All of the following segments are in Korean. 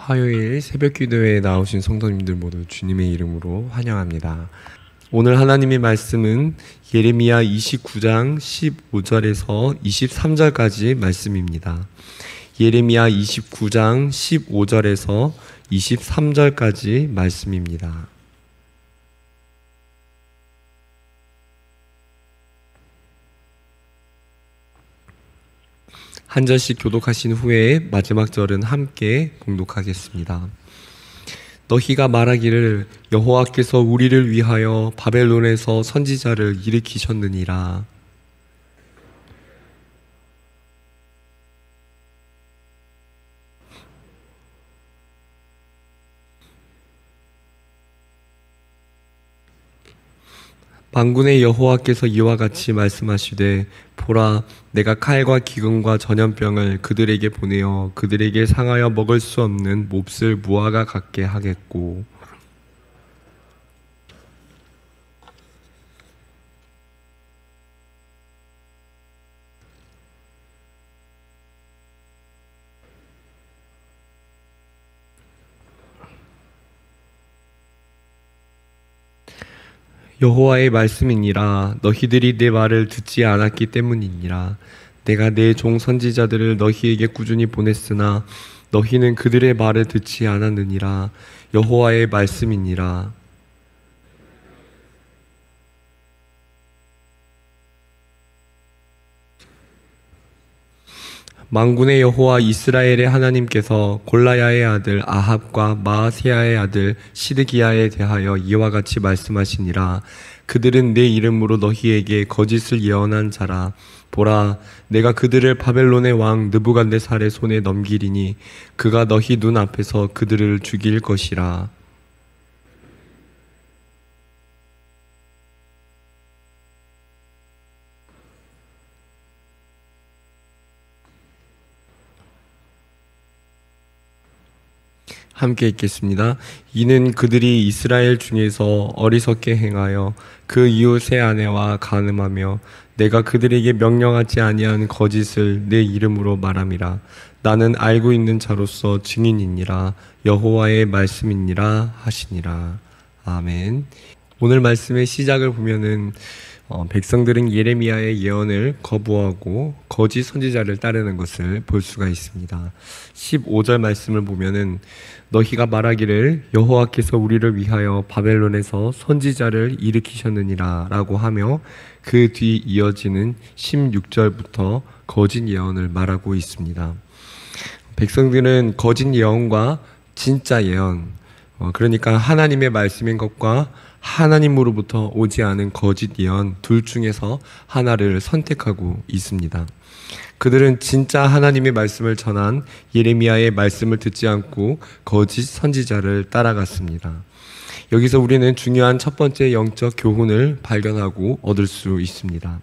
화요일 새벽 기도회에 나오신 성도님들 모두 주님의 이름으로 환영합니다. 오늘 하나님의 말씀은 예레미야 29장 15절에서 23절까지 말씀입니다. 예레미야 29장 15절에서 23절까지 말씀입니다. 한 절씩 교독하신 후에 마지막 절은 함께 공독하겠습니다. 너희가 말하기를 여호와께서 우리를 위하여 바벨론에서 선지자를 일으키셨느니라. 만군의 여호와께서 이와 같이 말씀하시되 보라, 내가 칼과 기근과 전염병을 그들에게 보내어 그들에게 상하여 먹을 수 없는 몹쓸 무화과 같게 하겠고, 여호와의 말씀이니라. 너희들이 내 말을 듣지 않았기 때문이니라. 내가 내 종 선지자들을 너희에게 꾸준히 보냈으나 너희는 그들의 말을 듣지 않았느니라. 여호와의 말씀이니라. 만군의 여호와 이스라엘의 하나님께서 골라야의 아들 아합과 마아세야의 아들 시드기야에 대하여 이와 같이 말씀하시니라. 그들은 내 이름으로 너희에게 거짓을 예언한 자라. 보라, 내가 그들을 바벨론의 왕 느부갓네살의 손에 넘기리니 그가 너희 눈앞에서 그들을 죽일 것이라. 함께 읽겠습니다. 이는 그들이 이스라엘 중에서 어리석게 행하여 그 이웃의 아내와 간음하며 내가 그들에게 명령하지 아니한 거짓을 내 이름으로 말함이라. 나는 알고 있는 자로서 증인이니라. 여호와의 말씀이니라 하시니라. 아멘. 오늘 말씀의 시작을 보면은 백성들은 예레미야의 예언을 거부하고 거짓 선지자를 따르는 것을 볼 수가 있습니다. 15절 말씀을 보면은 너희가 말하기를 여호와께서 우리를 위하여 바벨론에서 선지자를 일으키셨느니라 라고 하며 그 뒤 이어지는 16절부터 거짓 예언을 말하고 있습니다. 백성들은 거짓 예언과 진짜 예언, 그러니까 하나님의 말씀인 것과 하나님으로부터 오지 않은 거짓 예언 둘 중에서 하나를 선택하고 있습니다. 그들은 진짜 하나님의 말씀을 전한 예레미야의 말씀을 듣지 않고 거짓 선지자를 따라갔습니다. 여기서 우리는 중요한 첫 번째 영적 교훈을 발견하고 얻을 수 있습니다.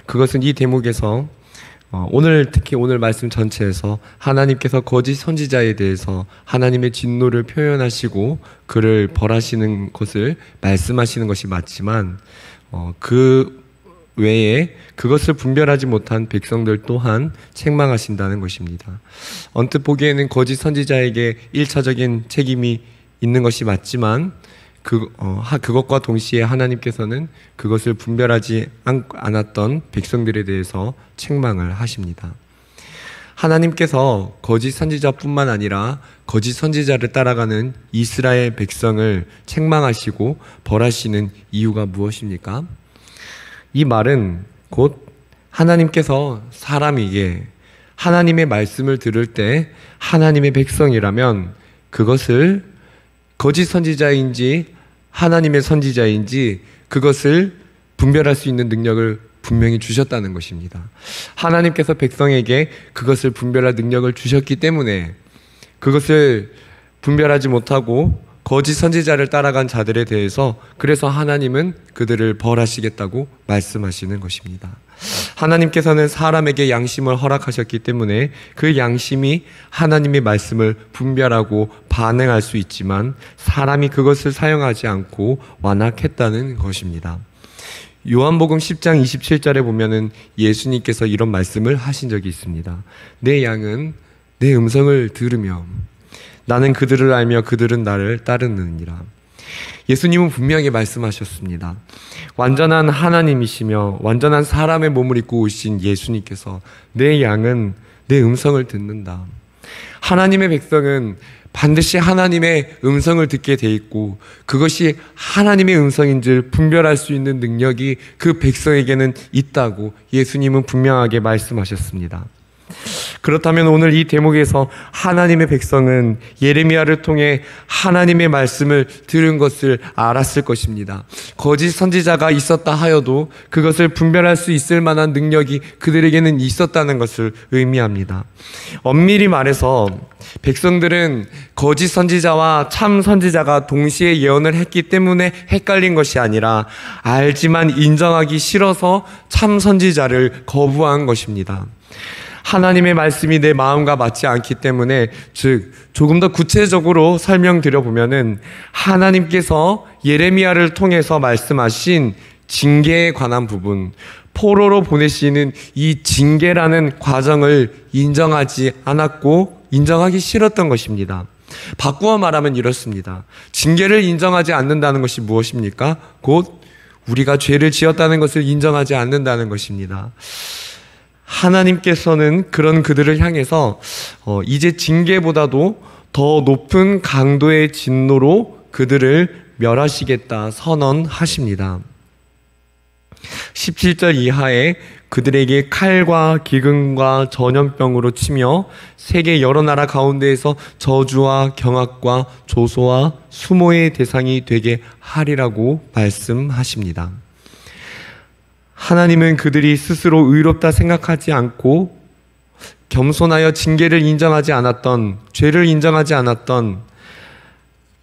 그것은 이 대목에서 특히 오늘 말씀 전체에서 하나님께서 거짓 선지자에 대해서 하나님의 진노를 표현하시고 그를 벌하시는 것을 말씀하시는 것이 맞지만 그 외에 그것을 분별하지 못한 백성들 또한 책망하신다는 것입니다. 언뜻 보기에는 거짓 선지자에게 1차적인 책임이 있는 것이 맞지만 그것과 동시에 하나님께서는 그것을 분별하지 않았던 백성들에 대해서 책망을 하십니다. 하나님께서 거짓 선지자뿐만 아니라 거짓 선지자를 따라가는 이스라엘 백성을 책망하시고 벌하시는 이유가 무엇입니까? 이 말은 곧 하나님께서 사람에게 하나님의 말씀을 들을 때 하나님의 백성이라면 그것을 거짓 선지자인지 하나님의 선지자인지 그것을 분별할 수 있는 능력을 분명히 주셨다는 것입니다. 하나님께서 백성에게 그것을 분별할 능력을 주셨기 때문에 그것을 분별하지 못하고 거짓 선지자를 따라간 자들에 대해서 그래서 하나님은 그들을 벌하시겠다고 말씀하시는 것입니다. 하나님께서는 사람에게 양심을 허락하셨기 때문에 그 양심이 하나님의 말씀을 분별하고 반응할 수 있지만 사람이 그것을 사용하지 않고 완악했다는 것입니다. 요한복음 10장 27절에 보면은 예수님께서 이런 말씀을 하신 적이 있습니다. 내 양은 내 음성을 들으며 나는 그들을 알며 그들은 나를 따르느니라. 예수님은 분명히 말씀하셨습니다. 완전한 하나님이시며 완전한 사람의 몸을 입고 오신 예수님께서 내 양은 내 음성을 듣는다. 하나님의 백성은 반드시 하나님의 음성을 듣게 돼 있고 그것이 하나님의 음성인 줄 분별할 수 있는 능력이 그 백성에게는 있다고 예수님은 분명하게 말씀하셨습니다. 그렇다면 오늘 이 대목에서 하나님의 백성은 예레미야를 통해 하나님의 말씀을 들은 것을 알았을 것입니다. 거짓 선지자가 있었다 하여도 그것을 분별할 수 있을 만한 능력이 그들에게는 있었다는 것을 의미합니다. 엄밀히 말해서 백성들은 거짓 선지자와 참 선지자가 동시에 예언을 했기 때문에 헷갈린 것이 아니라 알지만 인정하기 싫어서 참 선지자를 거부한 것입니다. 하나님의 말씀이 내 마음과 맞지 않기 때문에, 즉 조금 더 구체적으로 설명드려 보면은 하나님께서 예레미야를 통해서 말씀하신 징계에 관한 부분, 포로로 보내시는 이 징계라는 과정을 인정하지 않았고 인정하기 싫었던 것입니다. 바꾸어 말하면 이렇습니다. 징계를 인정하지 않는다는 것이 무엇입니까? 곧 우리가 죄를 지었다는 것을 인정하지 않는다는 것입니다. 하나님께서는 그런 그들을 향해서 이제 징계보다도 더 높은 강도의 진노로 그들을 멸하시겠다 선언하십니다. 17절 이하에 그들에게 칼과 기근과 전염병으로 치며 세계 여러 나라 가운데에서 저주와 경악과 조소와 수모의 대상이 되게 하리라고 말씀하십니다. 하나님은 그들이 스스로 의롭다 생각하지 않고 겸손하여 징계를 인정하지 않았던, 죄를 인정하지 않았던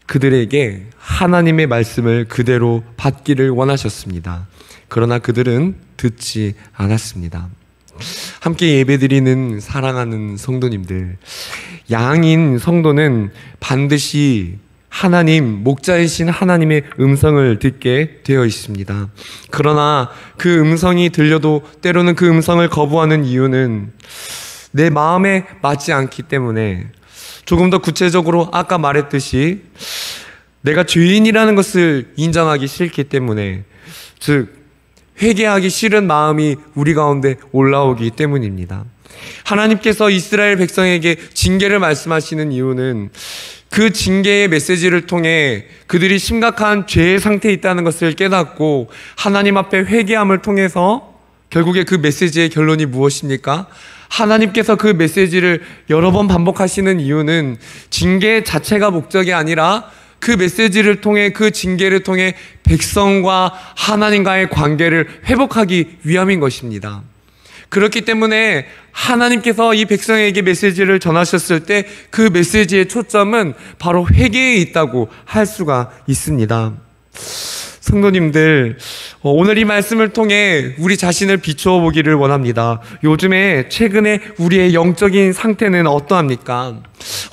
그들에게 하나님의 말씀을 그대로 받기를 원하셨습니다. 그러나 그들은 듣지 않았습니다. 함께 예배드리는 사랑하는 성도님들, 양인 성도는 반드시 하나님, 목자이신 하나님의 음성을 듣게 되어 있습니다. 그러나 그 음성이 들려도 때로는 그 음성을 거부하는 이유는 내 마음에 맞지 않기 때문에, 조금 더 구체적으로 아까 말했듯이 내가 죄인이라는 것을 인정하기 싫기 때문에, 즉 회개하기 싫은 마음이 우리 가운데 올라오기 때문입니다. 하나님께서 이스라엘 백성에게 징계를 말씀하시는 이유는 그 징계의 메시지를 통해 그들이 심각한 죄의 상태에 있다는 것을 깨닫고 하나님 앞에 회개함을 통해서 결국에 그 메시지의 결론이 무엇입니까? 하나님께서 그 메시지를 여러 번 반복하시는 이유는 징계 자체가 목적이 아니라 그 메시지를 통해, 그 징계를 통해 백성과 하나님과의 관계를 회복하기 위함인 것입니다. 그렇기 때문에 하나님께서 이 백성에게 메시지를 전하셨을 때 그 메시지의 초점은 바로 회개에 있다고 할 수가 있습니다. 성도님들, 오늘 이 말씀을 통해 우리 자신을 비추어 보기를 원합니다. 요즘에 최근에 우리의 영적인 상태는 어떠합니까?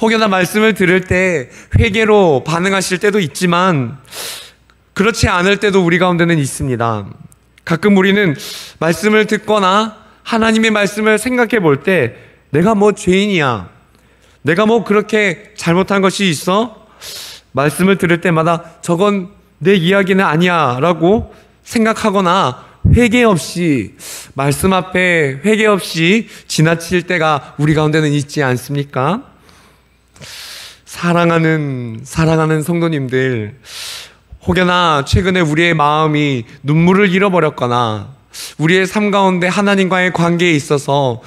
혹여나 말씀을 들을 때 회개로 반응하실 때도 있지만 그렇지 않을 때도 우리 가운데는 있습니다. 가끔 우리는 말씀을 듣거나 하나님의 말씀을 생각해 볼 때 내가 뭐 죄인이야, 내가 뭐 그렇게 잘못한 것이 있어? 말씀을 들을 때마다 저건 내 이야기는 아니야 라고 생각하거나 회개 없이, 말씀 앞에 회개 없이 지나칠 때가 우리 가운데는 있지 않습니까? 사랑하는 성도님들, 혹여나 최근에 우리의 마음이 눈물을 잃어버렸거나 우리의 삶 가운데 하나님과의 관계에 있어서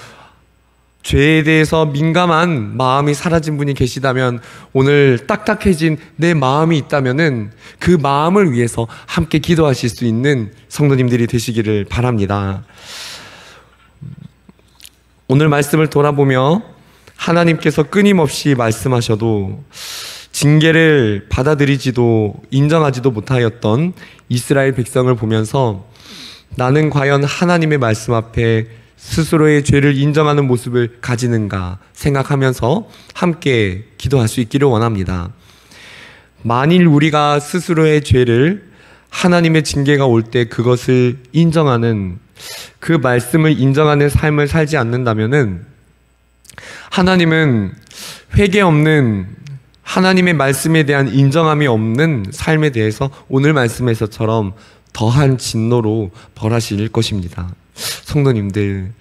죄에 대해서 민감한 마음이 사라진 분이 계시다면, 오늘 딱딱해진 내 마음이 있다면은 그 마음을 위해서 함께 기도하실 수 있는 성도님들이 되시기를 바랍니다. 오늘 말씀을 돌아보며 하나님께서 끊임없이 말씀하셔도 징계를 받아들이지도 인정하지도 못하였던 이스라엘 백성을 보면서 나는 과연 하나님의 말씀 앞에 스스로의 죄를 인정하는 모습을 가지는가 생각하면서 함께 기도할 수 있기를 원합니다. 만일 우리가 스스로의 죄를, 하나님의 징계가 올 때 그것을 인정하는, 그 말씀을 인정하는 삶을 살지 않는다면은 하나님은 회개 없는 하나님의 말씀에 대한 인정함이 없는 삶에 대해서 오늘 말씀에서처럼 더한 진노로 벌하실 것입니다. 성도님들,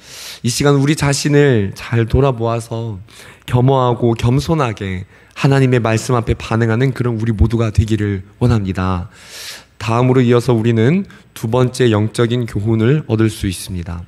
이 시간 우리 자신을 잘 돌아보아서 겸허하고 겸손하게 하나님의 말씀 앞에 반응하는 그런 우리 모두가 되기를 원합니다. 다음으로 이어서 우리는 두 번째 영적인 교훈을 얻을 수 있습니다.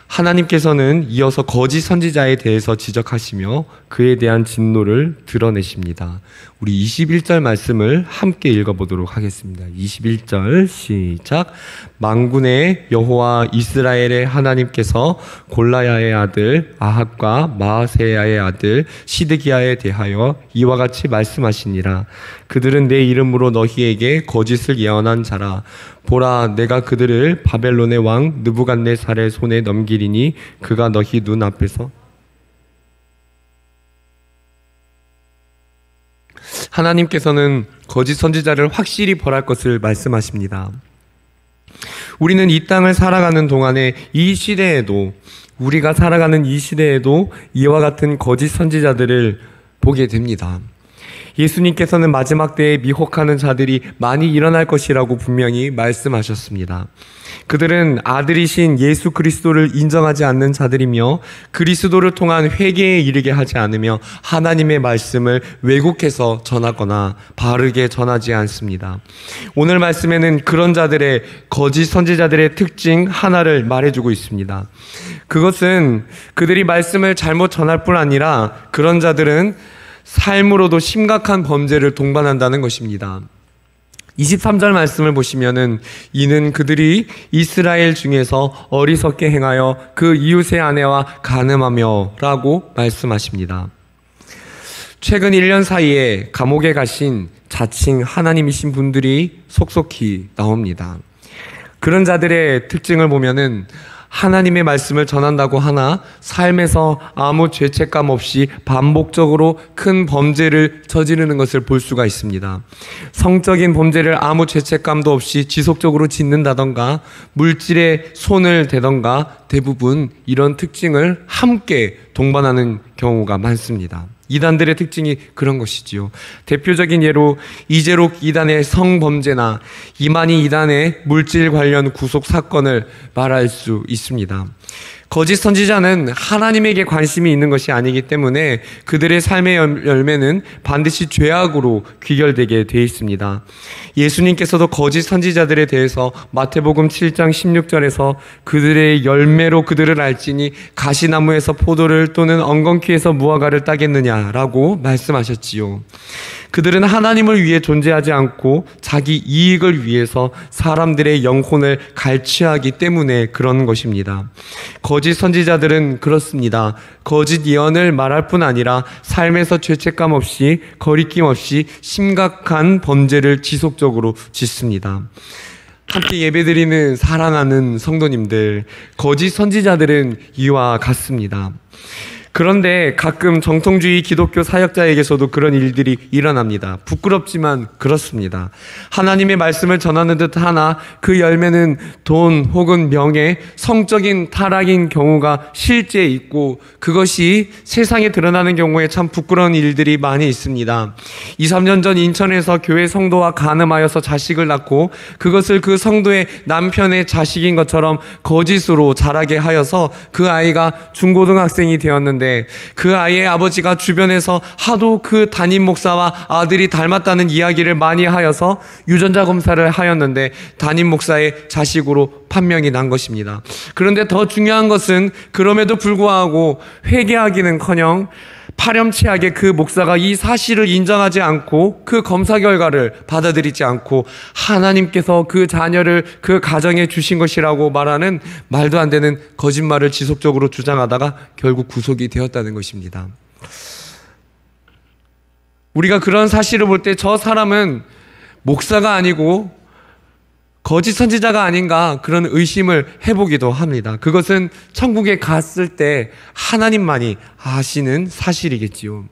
하나님께서는 이어서 거짓 선지자에 대해서 지적하시며 그에 대한 진노를 드러내십니다. 우리 21절 말씀을 함께 읽어보도록 하겠습니다. 21절 시작. 만군의 여호와 이스라엘의 하나님께서 골라야의 아들 아합과 마아세야의 아들 시드기야에 대하여 이와 같이 말씀하시니라. 그들은 내 이름으로 너희에게 거짓을 예언한 자라. 보라, 내가 그들을 바벨론의 왕 느부갓네살의 손에 넘기리니 그가 너희 눈앞에서 하나님께서는 거짓 선지자를 확실히 벌할 것을 말씀하십니다. 우리는 이 땅을 살아가는 동안에 이 시대에도 우리가 살아가는 이 시대에도 이와 같은 거짓 선지자들을 보게 됩니다. 예수님께서는 마지막 때에 미혹하는 자들이 많이 일어날 것이라고 분명히 말씀하셨습니다. 그들은 아들이신 예수 그리스도를 인정하지 않는 자들이며 그리스도를 통한 회개에 이르게 하지 않으며 하나님의 말씀을 왜곡해서 전하거나 바르게 전하지 않습니다. 오늘 말씀에는 그런 자들의 거짓 선지자들의 특징 하나를 말해주고 있습니다. 그것은 그들이 말씀을 잘못 전할 뿐 아니라 그런 자들은 삶으로도 심각한 범죄를 동반한다는 것입니다. 23절 말씀을 보시면은 이는 그들이 이스라엘 중에서 어리석게 행하여 그 이웃의 아내와 간음하며 라고 말씀하십니다. 최근 1년 사이에 감옥에 가신 자칭 하나님이신 분들이 속속히 나옵니다. 그런 자들의 특징을 보면은 하나님의 말씀을 전한다고 하나 삶에서 아무 죄책감 없이 반복적으로 큰 범죄를 저지르는 것을 볼 수가 있습니다. 성적인 범죄를 아무 죄책감도 없이 지속적으로 짓는다던가 물질에 손을 대던가 대부분 이런 특징을 함께 동반하는 경우가 많습니다. 이단들의 특징이 그런 것이지요. 대표적인 예로 이재록 이단의 성범죄나 이만희 이단의 물질 관련 구속 사건을 말할 수 있습니다. 거짓 선지자는 하나님에게 관심이 있는 것이 아니기 때문에 그들의 삶의 열매는 반드시 죄악으로 귀결되게 되어 있습니다. 예수님께서도 거짓 선지자들에 대해서 마태복음 7장 16절에서 그들의 열매로 그들을 알지니 가시나무에서 포도를 또는 엉겅퀴에서 무화과를 따겠느냐라고 말씀하셨지요. 그들은 하나님을 위해 존재하지 않고 자기 이익을 위해서 사람들의 영혼을 갈취하기 때문에 그런 것입니다. 거짓 선지자들은 그렇습니다. 거짓 예언을 말할 뿐 아니라 삶에서 죄책감 없이 거리낌 없이 심각한 범죄를 지속적으로 짓습니다. 함께 예배드리는 사랑하는 성도님들, 거짓 선지자들은 이와 같습니다. 그런데 가끔 정통주의 기독교 사역자에게서도 그런 일들이 일어납니다. 부끄럽지만 그렇습니다. 하나님의 말씀을 전하는 듯 하나 그 열매는 돈 혹은 명예, 성적인 타락인 경우가 실제 있고 그것이 세상에 드러나는 경우에 참 부끄러운 일들이 많이 있습니다. 2, 3년 전 인천에서 교회 성도와 간음하여서 자식을 낳고 그것을 그 성도의 남편의 자식인 것처럼 거짓으로 자라게 하여서 그 아이가 중고등학생이 되었는데 그 아이의 아버지가 주변에서 하도 그 담임 목사와 아들이 닮았다는 이야기를 많이 하여서 유전자 검사를 하였는데 담임 목사의 자식으로 판명이 난 것입니다. 그런데 더 중요한 것은 그럼에도 불구하고 회개하기는커녕 파렴치하게 그 목사가 이 사실을 인정하지 않고 그 검사 결과를 받아들이지 않고 하나님께서 그 자녀를 그 가정에 주신 것이라고 말하는 말도 안 되는 거짓말을 지속적으로 주장하다가 결국 구속이 되었다는 것입니다. 우리가 그런 사실을 볼 때 저 사람은 목사가 아니고 거짓 선지자가 아닌가 그런 의심을 해보기도 합니다. 그것은 천국에 갔을 때 하나님만이 아시는 사실이겠지요.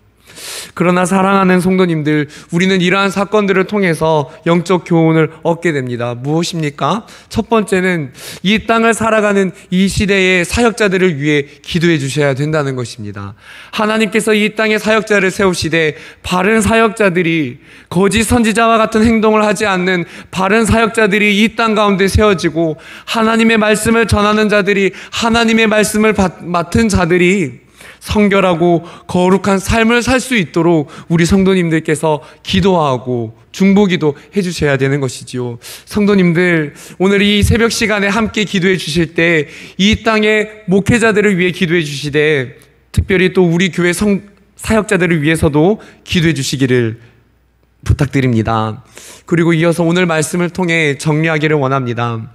그러나 사랑하는 성도님들, 우리는 이러한 사건들을 통해서 영적 교훈을 얻게 됩니다. 무엇입니까? 첫 번째는 이 땅을 살아가는 이 시대의 사역자들을 위해 기도해 주셔야 된다는 것입니다. 하나님께서 이 땅에 사역자를 세우시되 바른 사역자들이, 거짓 선지자와 같은 행동을 하지 않는 바른 사역자들이 이 땅 가운데 세워지고, 하나님의 말씀을 전하는 자들이, 하나님의 말씀을 맡은 자들이 성결하고 거룩한 삶을 살 수 있도록 우리 성도님들께서 기도하고 중보기도 해주셔야 되는 것이지요. 성도님들, 오늘 이 새벽 시간에 함께 기도해 주실 때 이 땅의 목회자들을 위해 기도해 주시되, 특별히 또 우리 교회 사역자들을 위해서도 기도해 주시기를 부탁드립니다. 그리고 이어서 오늘 말씀을 통해 정리하기를 원합니다.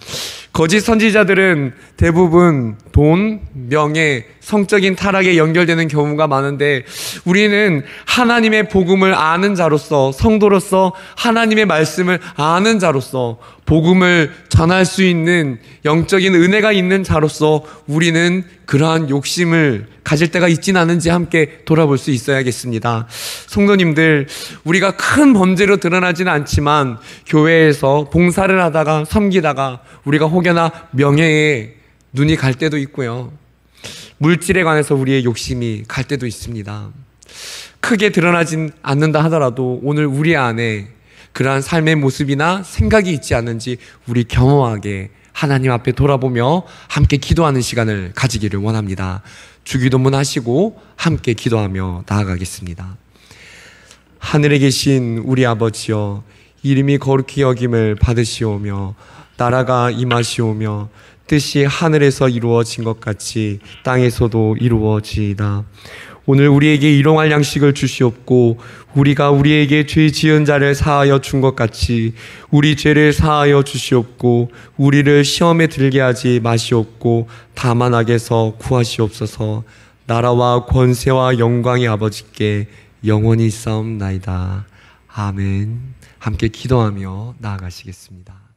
거짓 선지자들은 대부분 돈, 명예, 성적인 타락에 연결되는 경우가 많은데, 우리는 하나님의 복음을 아는 자로서, 성도로서 하나님의 말씀을 아는 자로서, 복음을 전할 수 있는 영적인 은혜가 있는 자로서 우리는 그러한 욕심을 가질 때가 있진 않은지 함께 돌아볼 수 있어야겠습니다. 성도님들, 우리가 큰 범죄로 드러나지는 않지만 교회에서 봉사를 하다가 섬기다가 우리가 혹여나 명예에 눈이 갈 때도 있고요, 물질에 관해서 우리의 욕심이 갈 때도 있습니다. 크게 드러나진 않는다 하더라도 오늘 우리 안에 그러한 삶의 모습이나 생각이 있지 않은지 우리 겸허하게 하나님 앞에 돌아보며 함께 기도하는 시간을 가지기를 원합니다. 주기도문 하시고 함께 기도하며 나아가겠습니다. 하늘에 계신 우리 아버지여, 이름이 거룩히 여김을 받으시오며 나라가 임하시오며 뜻이 하늘에서 이루어진 것 같이 땅에서도 이루어지이다. 오늘 우리에게 일용할 양식을 주시옵고, 우리가 우리에게 죄 지은 자를 사하여 준 것 같이 우리 죄를 사하여 주시옵고, 우리를 시험에 들게 하지 마시옵고 다만 악에서 구하시옵소서. 나라와 권세와 영광의 아버지께 영원히 있사옵나이다. 아멘. 함께 기도하며 나아가시겠습니다.